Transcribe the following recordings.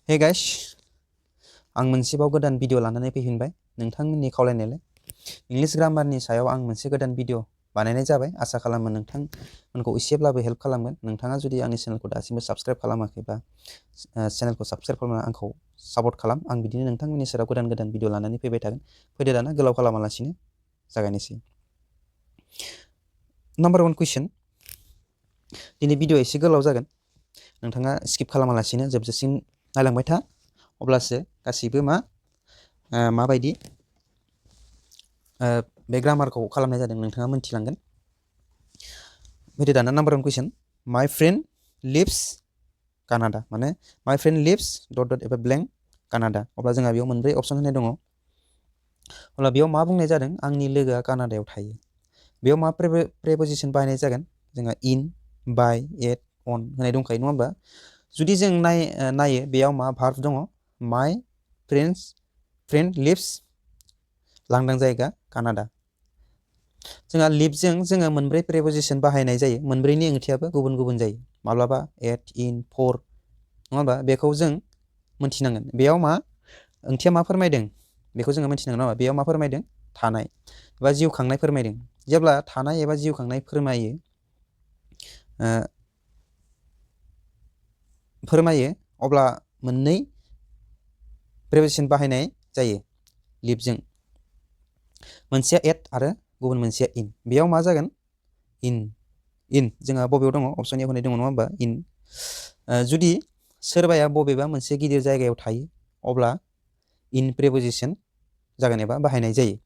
Hey guys आं मोनसेबाव गोदान video लानानै फैफिनबाय नोंथांमोननि खावलायनायलाय इंलिश ग्रामारनि सायाव आं मोनसे गोदान भिडिअ बानायनाय जाबाय आसा खालामो नोंथांमोनखौ एसेब्लाबो हेल्प खालामगोन नोंथाङा जुदि आंनि चेनेलखौ दासिमबो साबस्क्राइब खालामाखैबा चेनेलखौ साबस्क्राइब खालामनानै आंखौ सापर्ट खालाम आं बिदिनो नोंथांमोननि सेराव गोदान गोदान भिडिअ लानानै फैबाय थागोन फैदो दाना गोलाव खालामालासिनो जागायनोसै नाम्बार 1 कुइसन दिनै भिडिअ एसे गोलाव जागोन नोंथाङा स्किप खालामालासिनो जोबजासिम नायलांबाय था अब्लासो गासैबो माबायदि बे ग्रामारखौ खालामनाय जादों नोंथाङा मोनथिलांगोन फैदो दाना नाम्बार 1 कुइसन माय फ्रेन्ड लिव्स कानाडा माने माय फ्रेन्ड लिव्स डट डट एबा ब्लेंक कानाडा अब्ला जोंहा बेयाव मोनब्रै अपसन होनाय दङ अब्ला बेयाव मा बुंनाय जादों आंनि लोगोआ कानाडायाव थायो बेयाव मा प्रेपोजिशन बाहायनाय जागोन जोंहा इन बाय एट अन होनाय दंखायो नङा होमबा जुदि जों नायो बेयाव मा भार्ब दङ माय फ्रेन्ड लिव्स लांदां जायगा कानाडा जोंहा लिभजों जोङो मोनब्रै प्रेपोजिशन बाहायनाय जायो मोनब्रैनि ओंथियाबो गुबुन गुबुन जायो माब्लाबा एट इन फर नङा होमबा बेखौ जों मोनथिनांगोन बेयाव मा ओंथिया मा फोरमायदों बेखौ जोङो मोनथिनांगोन नङा बेयाव मा फोरमायदों थानाय एबा जिउ खांनाय फोरमायदों जेब्ला थानाय एबा जिउ खांनाय फोरमायो अब्ला मोननै प्रेपोजिशन बाहायनाय जायो लिभजों मोनसेया एट आरो गुबुन मोनसेया इन बेयाव मा जागोन इन जोंहा बबेयाव दङ अपसन ए होनाय दङ नङा होमबा इन जुदि सोरबाया बबेबा मोनसे गिदिर जायगायाव थायो अब्ला इन प्रेपोजिशन जागोन एबा बाहायनाय जायो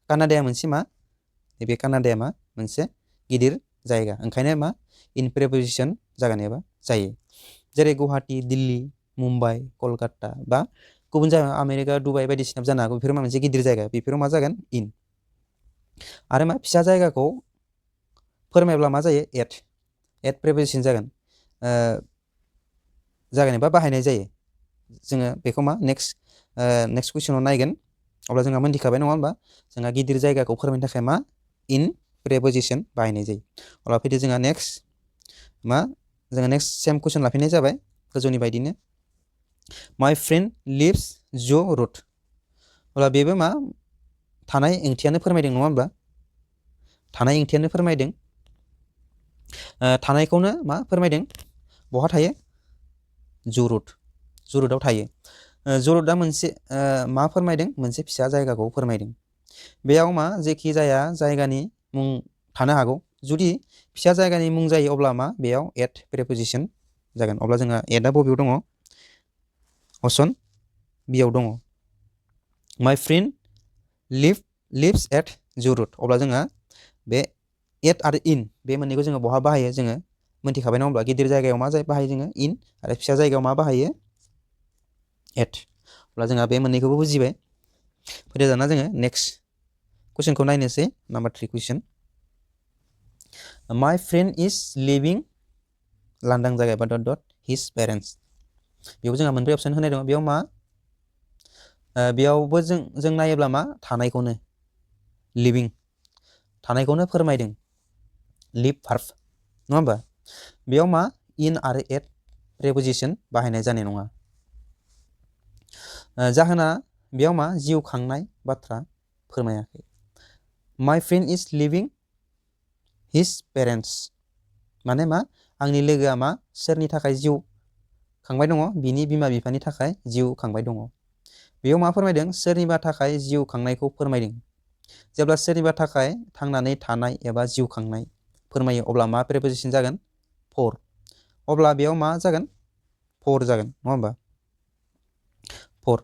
कानाडाया मोनसे नैबे कानाडाया मोनसे गिदिर जायगा ओंखायनो इन प्रेपोजिशन जागोन एबा जायो जेरै गुवाहाटी दिल्ली मुम्बाइ कलकाता बा गुबुन जायगा आमेरिका दुबाइ बायदिसिना जानो हागौ बेफोर मोनसे गिदिर जायगा बेफोराव मा जागोन इन आरो फिसा जायगाखौ फोरमायब्ला मा जायो एट प्रेपोजिशन जागोन एबा बाहायनाय जायो जोङो बेखौ नेक्स्ट कुइसनाव नायगोन अब्ला जोंहा मोनथिखाबाय नङा होमबा जोंहा गिदिर जायगाखौ फोरमायनो थाखाय इन प्रेपोजिशन बाहायनाय जायो अब्ला फैदो जोंहा नेक्स्ट सेम कुइसन लाफिननाय जाबाय गोजौनि बायदिनो माय फ्रेन्ड लिव्स ज' रुट अब्ला बेबो थानाय ओंथियानो फोरमायदों नङा होमबा थानाय ओंथियानो फोरमायदों थानायखौनो फोरमायदों बहा थायो जुरुटआव थायो जुरुटआ मोनसे मा फोरमायदों मोनसे फिसा जायगाखौ फोरमायदों बेयाव जेखि जाया जायगानि मुं थानो हागौ जुदि फिसा जायगानि मुं जायो अब्ला बेयाव एट प्रेपोजिशन जागोन अब्ला जोंहा एटआ बबेयाव दङ अपसन बियाव दङ माय फ्रेन्ड लिव्स एट जुरुट अब्ला जोंहा बे एट आरो इन बे मोननैखौ जोङो बहा बाहायो जोङो मोनथिखाबाय नङा होमब्ला गिदिर जायगायाव मा बाहायो जोङो इन आरो फिसा जायगायाव मा बाहायो एट अब्ला जोंहा बे मोननैखौबो बुजिबाय फैदो दाना जोङो नेक्स्ट कुइसनखौ नायनोसै नाम्बार 3 कुइसन माय फ्रेन्ड इज लिभिं लांदां जायगा एबा डट डट हिज पेरेन्ट्स बेयाव जोंहा मोनब्रै अपसन होनाय दङ बेयाव बेयावबो जों नायोब्ला थानायखौनो लिभिं थानायखौनो फोरमायदों लिभ भार्ब नङा होमबा बेयाव इन आरो एट प्रेपोजिशन बाहायनाय जानाय नङा जाहोना बेयाव जिउ खांनाय बाथ्रा फोरमायाखै माय फ्रेन्ड इज लिभिं हिज पेरेन्ट्स माने आंनि लोगोआ सोरनि थाखाय जिउ खांबाय दङ बिनि बिमा बिफानि थाखाय जिउ खांबाय दङ बेयाव फोरमायदों सोरनिबा थाखाय जिउ खांनायखौ फोरमायदों जेब्ला सोरनिबा थाखाय थांनानै थानाय एबा जिउ खांनाय फोरमायो अब्ला प्रेपोजिशन जागोन फर अब्ला बेयाव जागोन फर जागोन नङा होमबा फर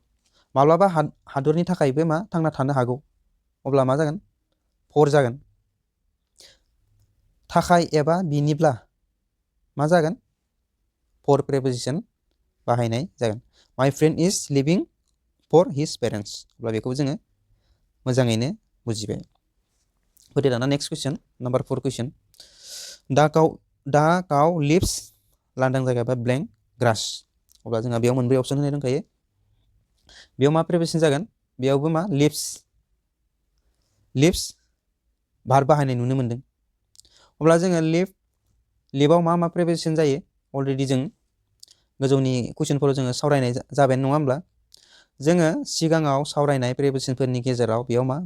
माब्लाबा हादरनि थाखायबो थांना थानो हागौ अब्ला जागोन फर जागोन थाखाय एबा बिनिब्ला जागोन फर प्रेपोजिशन बाहायनाय जागोन माय फ्रेन्ड इज लिभिं फर हिज पेरेन्ट्स अब्ला बेखौ जोङो मोजाङैनो बुजिबाय फैदो दाना नेक्स्ट कुइसन नाम्बार 4 कुइसन दा काउ लिव्स लांदां जायगा एबा ब्लेंक ग्रास अब्ला जोंहा बेयाव मोनब्रै अपसन होनाय दंखायो बेयाव प्रेपोजिशन जागोन बेयावबो लिव्स भार्ब बाहायनाय नुनो मोनदों अब्ला जोङो लिभआव मा प्रेपोजिशन जायो अलरेडि जों गोजौनि कुइसनफोराव जोङो सावरायनाय जाबाय नङा होमब्ला जोङो सिगाङाव सावरायनाय प्रेपोजिशनफोरनि गेजेराव बेयाव मा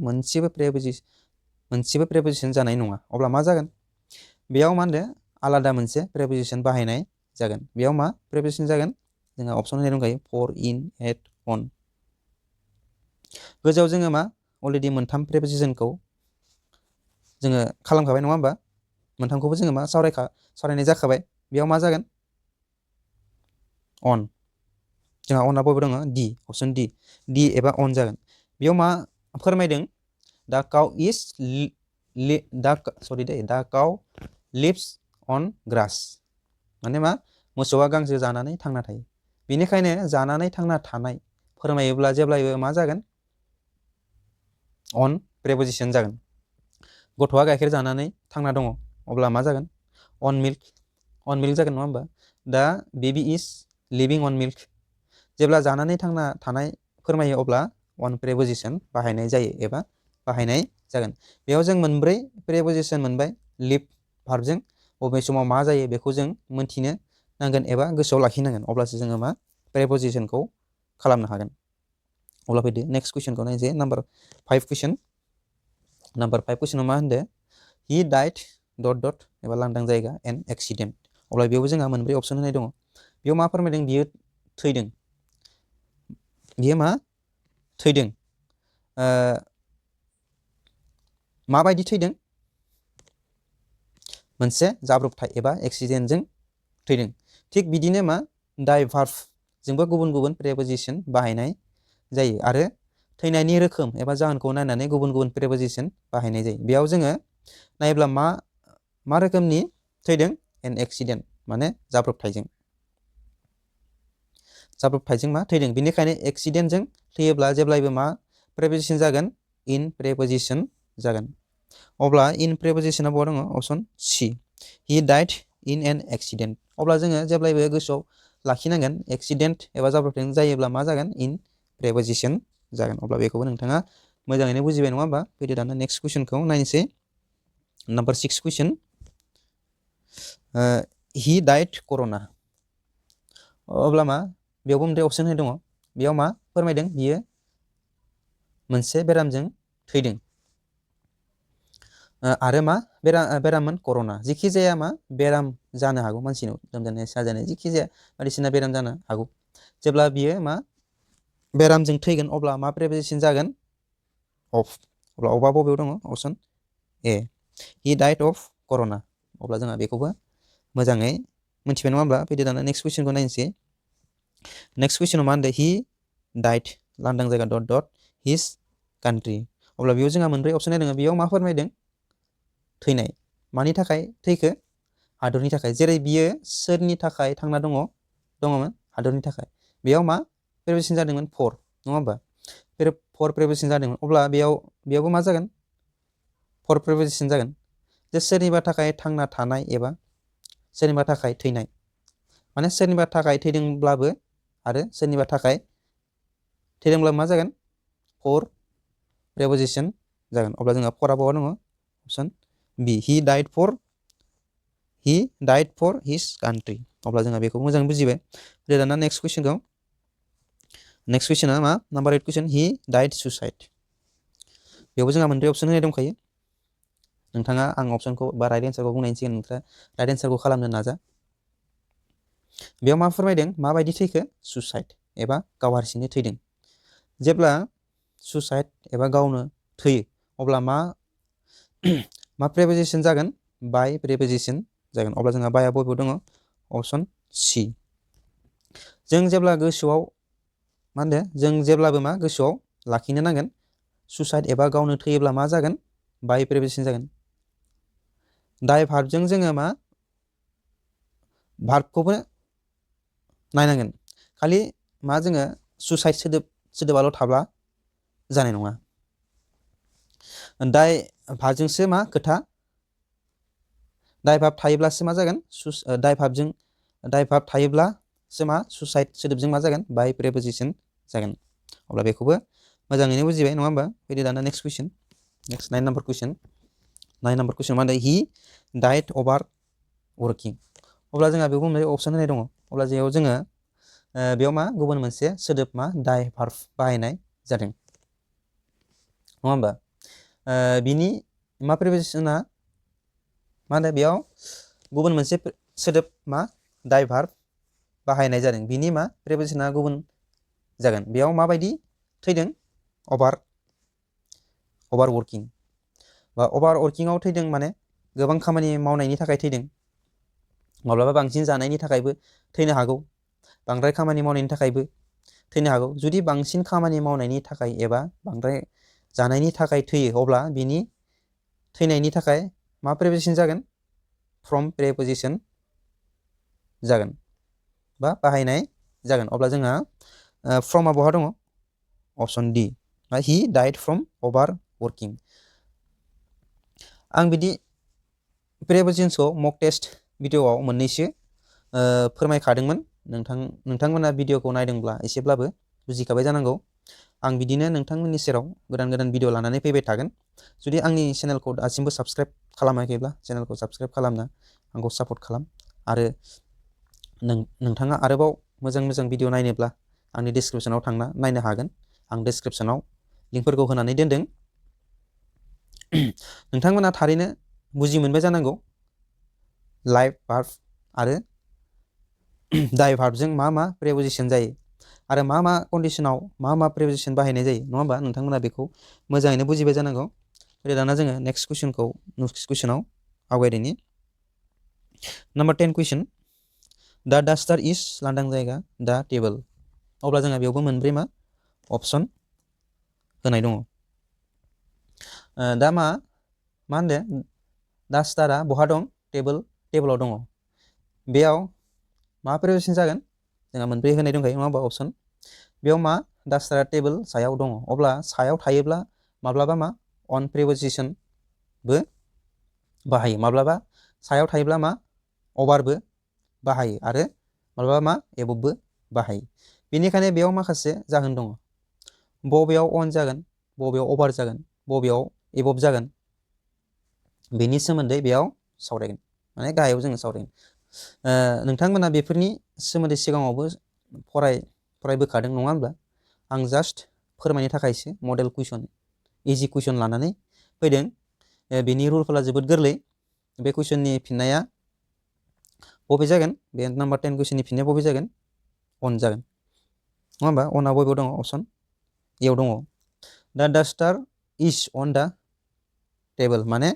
मोनसेबो प्रेपोजिशन जानाय नङा अब्ला मा जागोन बेयाव मा होनदो आलादा मोनसे प्रेपोजिशन बाहायनाय जागोन बेयाव मा प्रेपोजिशन जागोन जोंहा अपसन होनाय दंखायो फर इन एट अन गोजौआव जोङो मा अलरेडि मोनथाम प्रेपोजिशनखौ जोङो खालामखाबाय नङा होमबा मोनथामखौबो जोङो मा सावरायनाय जाखाबाय बेयाव मा जागोन अन जोंहा अना बबे दङ डि अपसन डि एबा अन जागोन बेयाव मा फोरमायदों दा cow is the cow lives अन ग्रास माने मा मोसौआ गांसो जानानै थांना थायो बेनिखायनो जानानै थांना थानाय फोरमायोब्ला जेब्लायबो मा जागोन अन प्रेपोजिशन जागोन गथ'आ गाइखेर जानानै थांना दङ अब्ला मा जागोन अन मिल्क जागोन नङा होमबा दा बेबी इज लिभिं अन मिल्क जेब्ला जानानै थांना थानाय फोरमायो अब्ला अन प्रेपोजिशन बाहायनाय जायो एबा बाहायनाय जागोन बेयाव जों मोनब्रै प्रेपोजिशन मोनबाय लिभ भार्बजों बबे समाव मा जायो बेखौ जों मोनथिनो नांगोन एबा गोसोआव लाखिनांगोन अब्लासो जोङो मा प्रेपोजिशनखौ खालामनो हागोन अब्ला फैदो नेक्स्ट कुइसनखौ नायनोसै नाम्बार 5 कुइसन नाम्बार 5 कुइसनाव मा होनदो हि डाइड एबा लांदां जायगा एन एक्सिडेन्ट अब्ला बेयावबो जोंहा मोनब्रै अपसन होनाय दङ बेयाव मा फोरमायदों बियो थैदों बियो मा थैदों माबायदि थैदों मोनसे जाब्रबथाय एबा एक्सिडेन्टजों थैदों थिग बिदिनो मा डाइ भार्बजोंबो गुबुन गुबुन प्रेपोजिशन बाहायनाय जायो आरो थैनायनि रोखोम एबा जाहोनखौ नायनानै गुबुन गुबुन प्रेपोजिशन बाहायनाय जायो बेयाव जोङो नायोब्ला मा रोखोमनि थैदों एन एक्सिडेन्ट माने जाब्रबथायजों मा थैदों बेनिखायनो एक्सिडेन्टजों थैयोब्ला जेब्लायबो मा प्रेपोजिशन जागोन इन प्रेपोजिशन जागोन अब्ला इन प्रेपोजिशना बहा दङ अपसन सि हि डाइड इन एन एक्सिडेन्ट अब्ला जोङो जेब्लायबो गोसोआव लाखिनांगोन एक्सिडेन्ट एबा जाब्रबथाय जायोब्ला मा जागोन इन प्रेपोजिशन जागोन अब्ला बेखौबो नोंथाङा मोजाङैनो बुजिबाय नङा होमबा फैदो दाना नेक्स्ट कुइसनखौ नायनोसै नाम्बार 6 कुइसन हि डाइड कर'ना अब्ला मा बेयावबो मोनसे अपसन होनाय दङ बेयाव मा फोरमायदों बियो मोनसे बेरामजों थैदों आरो मा बेराममोन कर'ना जिखि जाया मा बेराम जानो हागौ मानसिनाव लोमजानाय साजानाय जिखि जाया बायदिसिना बेराम जानो हागौ जेब्ला बियो मा बेरामजों थैगोन अब्ला मा प्रेपोजिशन जागोन अफ अब्ला अफआ बबेयाव दङ अपसन ए हि डाइड अफ कर'ना अब्ला जोंहा बेखौबो मोजाङै मिथिबाय नङा होमब्ला फैदो दाना नेक्स्ट कुइसनखौ नायनोसै नेक्स्ट कुइसनाव मा होनदों हि डाइड लांदां जायगा हिज कान्ट्रि अब्ला बेयाव जोंहा मोनब्रै अपसन दङ बेयाव मा फोरमायदों थैनाय मानि थाखाय थैखो हादरनि थाखाय जेरै बियो सोरनि थाखाय थांना दङमोन हादरनि थाखाय बेयाव मा प्रेपोजिशन जादोंमोन फर नङा होमबा फर प्रेपोजिशन जादोंमोन अब्ला बेयावबो मा जागोन फर प्रेपोजिशन जागोन जे सोरनिबा थाखाय थांना थानाय एबा सोरनिबा थाखाय थैनाय माने सोरनिबा थाखाय थैदोंब्लाबो आरो सोरनिबा थाखाय थैदोंब्ला मा जागोन फर प्रेपोजिशन जागोन अब्ला जोंहा फरा बहा दङ अपसन बि हि डाइड फर हिज कान्ट्रि अब्ला जोंहा बेखौ मोजाङै बुजिबाय दाना नेक्स्ट कुइसना मा नाम्बार 8 कुइसन हि डाइड सुसाइड बेयावबो जोंहा मोनब्रै अपसन होनाय दंखायो नोंथाङा आं अपसनखौ बा राइट एन्सारखौ बुंनायनि सिगां नोंथाङा राइट एन्सारखौ खालामनो नाजा बेयाव मा फोरमायदों माबायदि थैखो सुसाइड एबा गाव हारसिंनो थैदों जेब्ला सुसाइड एबा गावनो थैयो अब्ला मा प्रेपोजिशन जागोन बाय प्रेपोजिशन जागोन अब्ला जोंहा बाया बबेयाव दङ अपसन सि जों जेब्ला गोसोआव मा होनदों जों जेब्लाबो मा गोसोआव लाखिनो नांगोन सुसाइड एबा गावनो थैयोब्ला मा जागोन बाय प्रेपोजिशन जागोन डाइ भार्बजों जोङो मा भार्बखौबो नायनांगोन खालि मा जोङो सुसाइड सोदोबाल' थाब्ला जानाय नङा डाइ भार्बजोंसो मा खोथा डाइ भार्ब थायोब्लासो मा जागोन डाइ भार्ब थायोब्लासो मा सुसाइड सोदोबजों मा जागोन बाय प्रेपोजिशन जागोन अब्ला बेखौबो मोजाङैनो बुजिबाय नङा होमबा फैदो दाना नेक्स्ट कुइसन नेक्स्ट 9 नाम्बार कुइसन मा होनदों हि डाइड अभार वर्किं अब्ला जोंहा बेखौ मोनसे अपसन होनाय दङ अब्ला जेयाव जोङो बेयाव मा गुबुन मोनसे सोदोब मा डाइ भार्ब बाहायनाय जादों नङा होमबा बिनि मा प्रिप'जिशना मा होनो बेयाव गुबुन मोनसे सोदोब मा डाइ भार्ब बाहायनाय जादों बिनि मा प्रिप'जिशना गुबुन जागोन बेयाव माबायदि थैदों अभार वर्किं बा अभार वर्किंआव थैदों माने गोबां खामानि मावनायनि थाखाय थैदों माब्लाबा बांसिन जानायनि थाखायबो थैनो हागौ बांद्राय खामानि मावनायनि थाखायबो थैनो हागौ जुदि बांसिन खामानि मावनायनि थाखाय एबा बांद्राय जानायनि थाखाय थैयो अब्ला बिनि थैनायनि थाखाय मा प्रिप'जिशन जागोन फ्रम प्रिप'जिशन जागोन बा बाहायनाय जागोन अब्ला जोंहा फ्रमआ बहा दङ अप्शन डी हि डाइड फ्रम अभार वर्किं आं बिदि प्रिप'जिशनखौ मक टेस्ट भिडिअ'आव मोननैसो फोरमायखादोंमोन नोंथांमोना भिडिअ'खौ नायदोंब्ला एसेब्लाबो बुजिखाबाय जानांगौ आं बिदिनो नोंथांमोननि सेराव गोदान गोदान भिडिअ लानानै फैबाय थागोन जुदि आंनि चेनेलखौ दासिमबो साबस्क्राइब खालामाखैब्ला चेनेलखौ साबस्क्राइब खालामना आंखौ सापर्ट खालाम आरो नोंथाङा आरोबाव मोजां मोजां भिडिअ नायनोब्ला आंनि डिसक्रिपसनाव थांना नायनो हागोन आं डिसक्रिपसनाव लिंकफोरखौ होनानै दोनदों नोंथांमोना थारैनो बुजि मोनबाय जानांगौ लाइभ भार्ब आरो डाइ भार्बजों मा मा प्रिप'जिशन जायो आरो मा मा कन्डिशनाव मा प्रिप'जिशन बाहायनाय जायो नङा होमबा नोंथांमोना बेखौ मोजाङैनो बुजिबाय जानांगौ दाना जोङो नेक्स्ट कुइसनाव आवगायदिनि नाम्बार 10 कुइसन दा डास्टार इज लांदां जायगा दा टेबोल अब्ला जोंहा बेयावबो मोनब्रै मा अपसन होनाय दङ दा मा होनदों डास्टारा बहा दं टेबोलाव दङ बेयाव मा प्रिप'जिशन जागोन जोंहा मोनब्रै होनाय दंखायो नङा होमबा अपसन बेयाव मा डास्टारा टेबोल सायाव दङ अब्ला सायाव थायोब्ला माब्लाबा मा अन प्रिप'जिशनबो बाहायो माब्लाबा सायाव थायोब्ला मा अभारबो बाहायो आरो माब्लाबा मा एबबबो बाहायो बेनिखायनो बेयाव माखासे जाहोन दङ बबेयाव अन जागोन बबेयाव अभार जागोन बबेयाव एबब जागोन बेनि सोमोन्दै बेयाव सावरायगोन माने गाहायाव जोङो सावरायगोन नोंथांमोना बेफोरनि सोमोन्दै सिगाङावबो फरायबोखादों नङा होमब्ला आं जास्ट फोरमायनो थाखायसो मडेल कुइसन इजि कुइसन लानानै फैदों बेनि रुलफोरा जोबोद गोरलै बे कुइसननि फिननाया बबे जागोन बे नाम्बार 10 कुइसननि फिननाया बबे जागोन अन जागोन नङा होमबा अना बबेयाव दङ अपसन एयाव दङ दा डास्टार इज अन दा टेबोल माने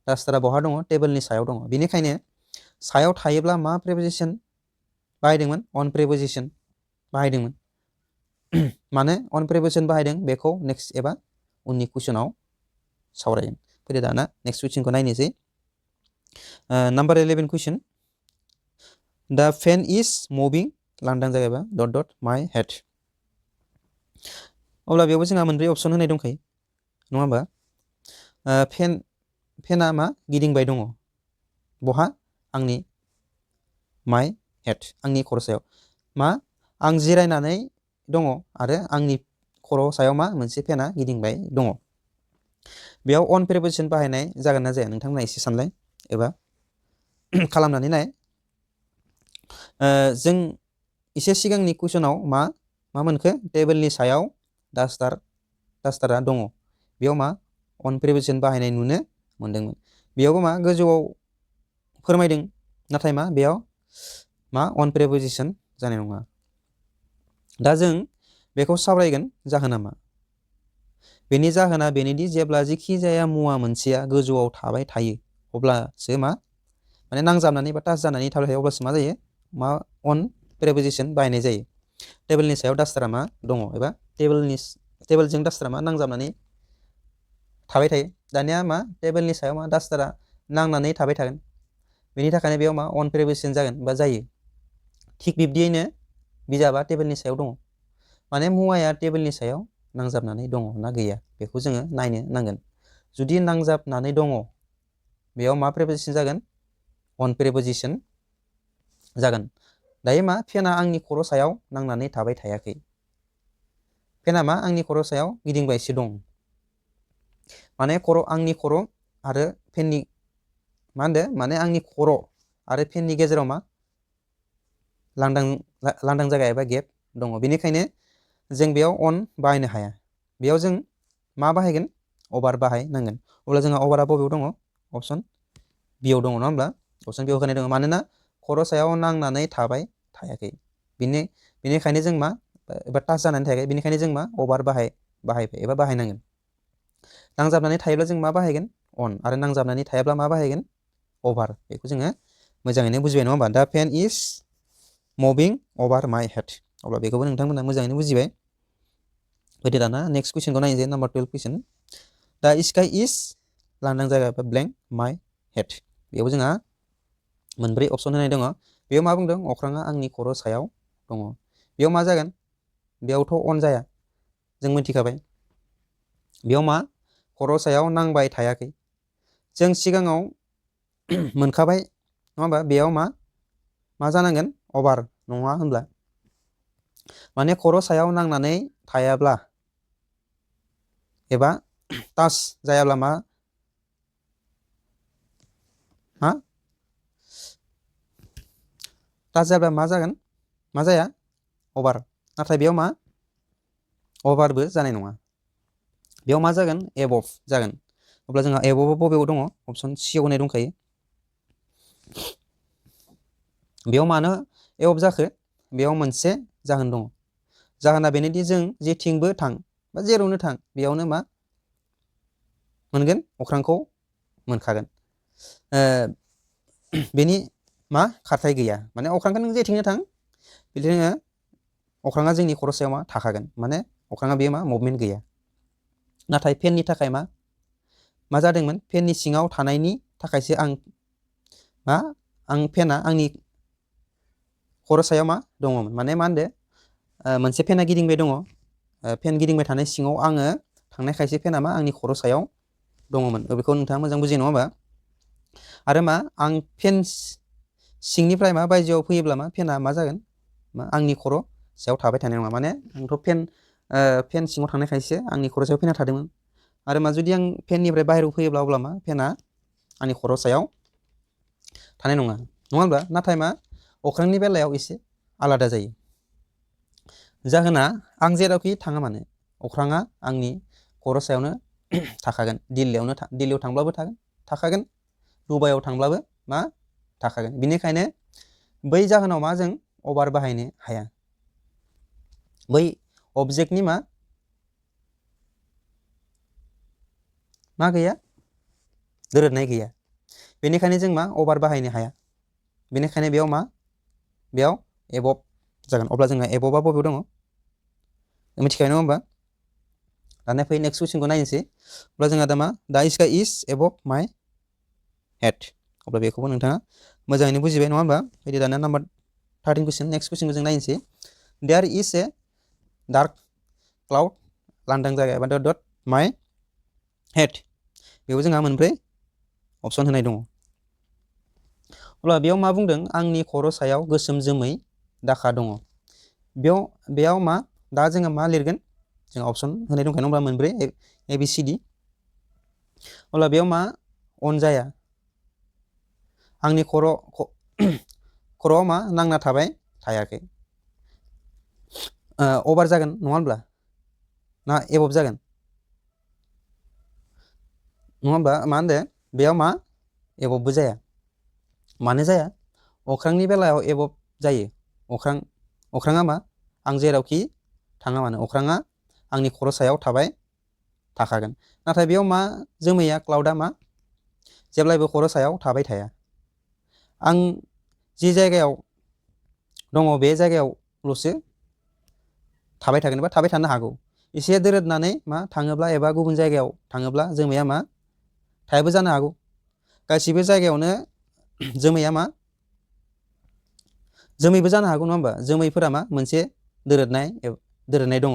डास्टारा बहा दङ टेबोलनि सायाव दङ बेनिखायनो सायाव थायोब्ला मा प्रिप'जिशन बाहायदोंमोन अन प्रिप'जिशन बाहायदोंमोन मानो अन प्रिप'जिशन बाहायदों बेखौ नेक्स्ट एबा उननि कुइसनाव सावरायगोन फैदो दाना नेक्स्ट कुइसनखौ नायनोसै नाम्बार 11 कुइसन दा फेन इज मुभिं लांदां जायगा डट डट माय हेड अब्ला बेयावबो जोंहा मोनब्रै अपसन होनाय दंखायो नङा होमबा फेना मा गिदिंबाय दङ बहा आंनि माय हेड आंनि खर' सायाव मा आं जिरायनानै दङ आरो आंनि खर' सायाव मा मोनसे फेना गिदिंबाय दङ बेयाव अन प्रिप'जिशन बाहायनाय जागोन ना जाया नोंथांमोना एसे सानलाय एबा खालामनानै नाय जों एसे सिगांनि कुइसनाव मा मोनखो टेबोलनि सायाव डास्टारा दङ बेयाव मा अन प्रिप'जिशन बाहायनाय नुनो मोनदोंमोन बेयावबो मा गोजौआव फोरमायदों नाथाय मा बेयाव मा अन प्रिप'जिशन जानाय नङा दा जों बेखौ सावरायगोन जाहोना मा बेनि जाहोना बेनोदि जेब्ला जेखि जाया मुवा मोनसेया गोजौआव थाबाय थायो अब्लासो मा माने नांजाबनानै बा टाच जानानै थाबाय थायो अब्लासो मा जायो मा अन प्रिप'जिशन बाहायनाय जायो टेबोलनि सायाव डास्टारा मा दङ एबा टेबोलजों डास्टारा मा नांजाबनानै थाबाय थायो दानिया मा टेबोलनि सायाव मा डास्टारा नांनानै थाबाय थागोन बेनि थाखायनो बेयाव मा अन प्रिप'जिशन जागोन बा जायो थिग बिब्दियैनो बिजाबा टेबोलनि सायाव दङ माने मुवाया टेबोलनि सायाव नांजाबनानै दङ ना गैया बेखौ जोङो नायनो नांगोन जुदि नांजाबनानै दङ बेयाव मा प्रिप'जिशन जागोन अन प्रिप'जिशन जागोन दायो मा फेना आंनि खर' सायाव नांनानै थाबाय थायाखै फेना मा आंनि खर' सायाव गिदिंबायसो दं माने आंनि खर' आरो फेननि मा होनदों माने आंनि खर' आरो फेननि गेजेराव मा लांदां जायगा एबा गेप दङ, बेनिखायनो जों बेयाव अन बाहायनो हाया। बेयाव जों मा बाहायगोन? अभार बाहायनांगोन। अब्ला जोंहा अभारा बबेयाव दङ? अप्सन बियाव दङ नङा होमब्ला? अप्सन बियाव होनाय दङ, मानोना खर' सायाव नांनानै थाबाय थायाखै, बेनिखायनो जों मा एबा टाच जानानै थायाखै, बेनिखायनो जों मा अभार बाहायबाय एबा बाहायनांगोन। नांजाबनानै थायोब्ला जों मा बाहायगोन? अन। आरो नांजाबनानै थायाब्ला मा बाहायगोन? अभार। बेखौ जोङो मोजाङैनो बुजिबाय नङा होमबा? दा PAN is मुभिं over my head. अब्ला बेखौबो नोंथांमोना मोजाङैनो बुजिबाय। फैदो दाना नेक्स्ट कुइसनखौ नायनोसै, नाम्बार 12 कुइसन। दा स्काइ इज लांदां जायगा एबा ब्लेंक माइ हेड। बेयाव जोंहा मोनब्रै अपसन होनाय दङ। बेयाव मा बुंदों? अख्राङा आंनि खर' सायाव दङ। बेयाव मा जागोन? बेयावथ' अन जाया, जों मिथिखाबाय। बेयाव मा? खर' सायाव नांबाय थायाखै। जों सिगाङाव मोनखाबाय नङा होमबा? बेयाव मा जानांगोन? अभार नङा होनब्ला? माने खर' सायाव नांनानै थायाब्ला एबा टाच जायाब्ला मा टाच जायाब्ला मा जागोन? मा जाया? अभार। नाथाय बेयाव मा? अभारबो जानाय नङा। बेयाव मा जागोन? एबभ जागोन। अब्ला जोंहा एबभआ बबेयाव दङ? अप्सन सियाव होनाय दंखायो। बेयाव मानो एबभ जाखो? बेयाव मोनसे जाहोन दङ। जाहोना बेनोदि जों जेथिंबो थां बा जेरावनो थां बेयावनो मा मोनगोन? अख्रांखौ मोनखागोन। बेनि मा खारथाय गैया, माने अख्रांखौ नों जेथिंनो थां बिदिनो अख्राङा जोंनि खर' सायाव मा थाखागोन, माने अख्राङा बेयो मा मुभमेन्ट गैया। नाथाय फेननि थाखाय मा जादोंमोन? फेननि सिङाव थानायनि थाखायसो आं फेना आंनि खर' सायाव मा दङमोन, माने मा होनदो? मोनसे फेना गिदिंबाय दङ, फेन गिदिंबाय थानाय सिङाव आङो थांनायखायसो फेना मा आंनि खर' सायाव दङमोन। बेखौ नोंथाङा मोजां बुजियो नङा होमबा? आरो मा आं फेन सिंनिफ्राय मा बायजोआव फैयोब्ला मा फेना मा जागोन? आंनि खर' सायाव थाबाय थानाय नङा, माने आंथ' फेन सिङाव थांनायखायसो आंनि खर' सायाव फेना थादोंमोन। आरो मा जुदि आं फेननिफ्राय बाहेरायाव फैयोब्ला अब्ला मा फेना आंनि खर' सायाव थानाय नङा होमब्ला? नाथाय मा अख्रांनि बेलायाव एसे आलादा जायो। जाहोना आं जेरावखि थाङा मानो अख्राङा आंनि खर' सायावनो थाखागोन। दिल्लीयाव थांब्लाबो थाखागोन, दुबाइयाव थांब्लाबो मा थाखागोन। बेनिखायनो बै जाहोनाव मा जों अभार बाहायनो हाया। बै अबजेक्टनि मा गैया? दोरोदनाय गैया। बेनिखायनो जों मा अभार बाहायनो हाया। बेनिखायनो बेयाव एबभ जागोन। अब्ला जोंहा एबभआ बबेयाव दङ? मिथिखायो नङा होमबा? दानिया फै नेक्स्ट कुइसनखौ नायनोसै। अब्ला जोंहा दा मा? दा स्काइ इज एबभ माइ हेड। अब्ला बेखौबो नोंथाङा मोजाङैनो बुजिबाय नङा होमबा? फैदो दानिया नाम्बार 13 कुइसन, नेक्स्ट कुइसनखौ जों नायनोसै। Their is a dark cloud, लांदां जायगा एबा डट माइ हेड। बेयाव जोंहा मोनब्रै अपसन होनाय दङ। अब्ला बेयाव मा बुंदों? आंनि खर' सायाव गोसोम जोमै दाखा दङ। बेयाव मा? दा जोङो मा लिरगोन? जोंहा अपसन होनाय दंखायो नङा होमबा? मोनब्रै ABCD। अब्ला बेयाव मा? अन जाया। आंनि खर'आव मा नांना थाबाय थायाखै। अभार जागोन नङा होमब्ला? ना एबभ जागोन? नङा होमबा? मा होनदो? बेयाव मा? एबभबो जाया। मानो जाया? अख्रांनि बेलायाव एबभ जायो। अख्राङा मा? आं जेरावखि थाङा मानो अख्राङा आंनि खर' सायाव थाबाय थाखागोन। नाथाय बेयाव मा? जोमैया क्लाउडआ मा? जेब्लायबो खर' सायाव थाबाय थाया। आं जि जायगायाव दङ बे जायगायावल'सो थाबाय थागोन एबा थाबाय थानो हागौ। एसे दोरोदनानै मा थाङोब्ला एबा गुबुन जायगायाव थाङोब्ला जोमैया मा? थायाबो जानो हागौ। गासिबो जायगायावनो जोमैया मा? जोमैबो जानो हागौ नङा होमबा? जोमैफोरा मा? मोनसे दोरोदनाय दङ।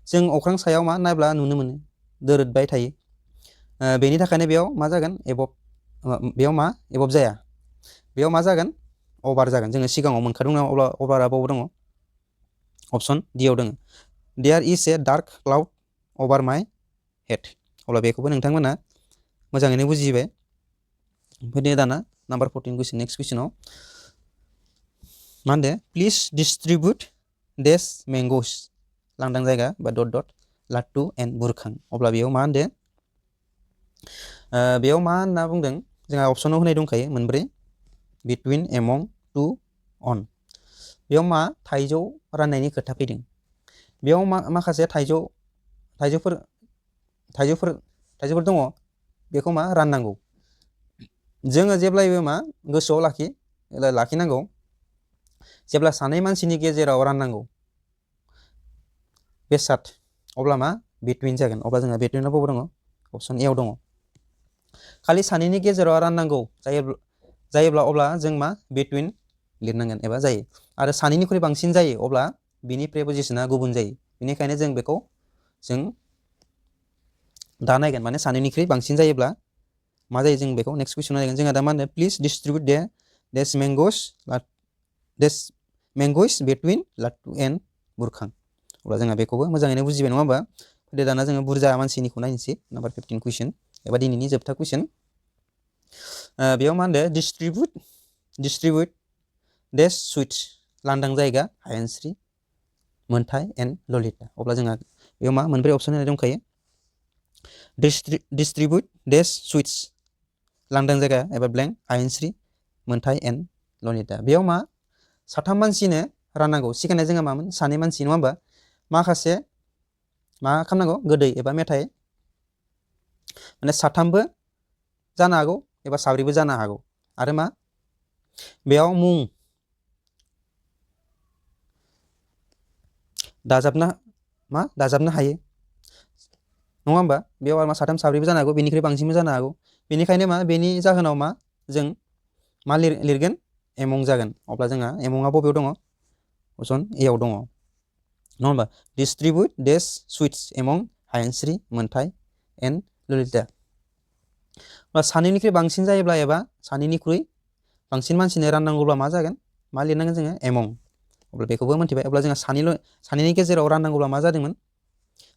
जों अख्रां सायाव मा नायब्ला नुनो मोनो? दोरोदबाय थायो। बेनि थाखायनो बेयाव मा जागोन? एबभ। बेयाव मा? एबभ जाया। बेयाव मा जागोन? अभार जागोन। जोङो सिगाङाव मोनखादों नामा? अब्ला अभारा बबाव दङ? अपसन डियाव दङ। There is a dark cloud above my head. अब्ला बेखौबो नोंथांमोना मोजाङैनो बुजिबाय। ओमफ्राय दाना नाम्बार 14 कुइसन, नेक्स्ट कुइसनाव। मा होनदो प्लिज डिस्ट्रिबिउट देस मेंग'स लांदां जायगा बा डट डट लाट्टु एन्ड बुरखां अब्ला बेयाव मा होनदो बेयाव मा होनना बुंदों जोंहा अपसनाव होनाय दंखायो मोनब्रै बिटुइन एमं टु अन बेयाव मा थाइजौ राननायनि खोथा फैदों बेयाव माखासे थाइजौफोर दङ बेखौ मा राननांगौ जोङो जेब्लायबो मा गोसोआव लाखिनांगौ जेब्ला सानै मानसिनि गेजेराव राननांगौ बेसाद अब्ला मा बिटुइन जागोन अब्ला जोंहा बिटुइनाव बबाव दङ अपसन एआव दङ खालि सानैनि गेजेराव राननांगौ जायोब्ला अब्ला जों मा बिटुइन लिरनांगोन एबा जायो आरो सानैनिख्रुइ बांसिन जायो अब्ला बिनि प्रेपोजिशना गुबुन जायो बेनिखायनो जों बेखौ दा नायगोन माने सानैनिख्रुइ बांसिन जायोब्ला मा जायो जों बेखौ नेक्स्ट कुइसन नायगोन जोंहा दा मा होनो प्लिज डिस्ट्रिबिउट देस मेंग'स बिटुइन लाट्टु एन्ड बुरखां अब्ला जोंहा बेखौबो मोजाङैनो बुजिबाय नङा होमबा फैदो दाना जोङो बुरजा मानसिनिखौ नायनोसै नाम्बार 15 कुइसन एबा दिनैनि जोबथा कुइसन बेयाव मा होनदो डिस्ट्रिबिउट देस सुइट्स लांदां जायगा हायेनस्रि मोन्थाय एन्ड ललिता अब्ला जोंहा बेयाव मा मोनब्रै अपसन होनाय दंखायो डिस्ट्रिबिउट देस सुइट्स लांदां जायगा एबा ब्लेंक हायेनस्रि मोन्थाय एन्ड ललिता बेयाव मा साथाम मानसिनो राननांगौ सिगांना जोंहा मामोन सानै मानसि नङा होमबा माखासे मा खालामनांगौ गोदै एबा मेथाइ माने साथामबो जानो हागौ एबा साब्रैबो जानो हागौ आरो मा बेयाव मुं दाजाबनो हायो नङा होमबा बेयाव मा साथाम साब्रैबो जानो हागौ बेनिख्रुइ बांसिनबो जानो हागौ बेनिखायनो मा बेनि जाहोनाव मा जों मा लिरगोन एमं जागोन अब्ला जोंहा एमंआ बबेयाव दङ अपसन एआव दङ नङा होमबा डिस्ट्रिबिउट देस सुइट्स एमं हायेनस्रि मोन्थाय एन्ड ललिता सानैनिख्रुइ बांसिन जायोब्ला एबा सानैनिख्रुइ बांसिन मानसिनो राननांगौब्ला मा जागोन मा लिरनांगोन जोङो एमं अब्ला बेखौबो मोनथिबाय अब्ला जोंहा सानैनि गेजेराव राननांगौब्ला मा जादोंमोन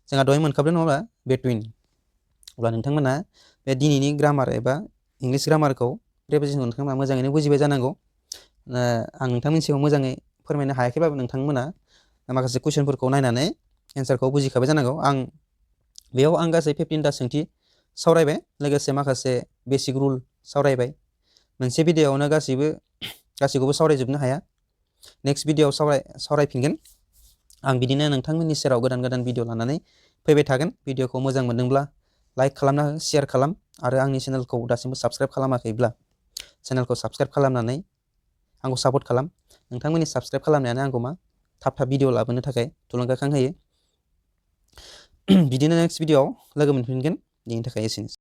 जोंहा दहाय मोनखाबदों नङा होमबा बिटुइन अब्ला नोंथांमोना बे दिनैनि ग्रामार एबा इंलिश ग्रामारखौ प्रेपोजिशनखौ नोंथांमोना मोजाङैनो बुजिबाय जानांगौ आं नोंथांमोननि सिगाङाव मोजाङै फोरमायनो हायाखैबाबो नोंथांमोना माखासे कुइसनफोरखौ नायनानै एन्सारखौ बुजिखाबाय जानांगौ बेयाव आं गासै 15टा सोंथि सावरायबाय लोगोसे माखासे बेसिक रुल सावरायबाय मोनसे भिडिअआवनो गासैखौबो सावरायजोबनो हाया नेक्स्ट भिडिअआव सावरायफिनगोन आं बिदिनो नोंथांमोननि सेराव गोदान भिडिअ लानानै फैबाय थागोन भिडिअखौ मोजां मोनदोंब्ला लाइक खालामना हो शेयार खालाम आरो आंनि चेनेलखौ दासिमबो साबस्क्राइब खालामाखैब्ला चेनेलखौ साबस्क्राइब खालामनानै आंखौ सापर्ट खालाम नोंथांमोननि साबस्क्राइब खालामनायानो आंखौ मा थाब भिडिअ लाबोनो थाखाय थुलुंगाखां होयो बिदिनो नेक्स्ट भिडिअआव लोगो मोनफिनगोन बेनि थाखाय एसेनोसै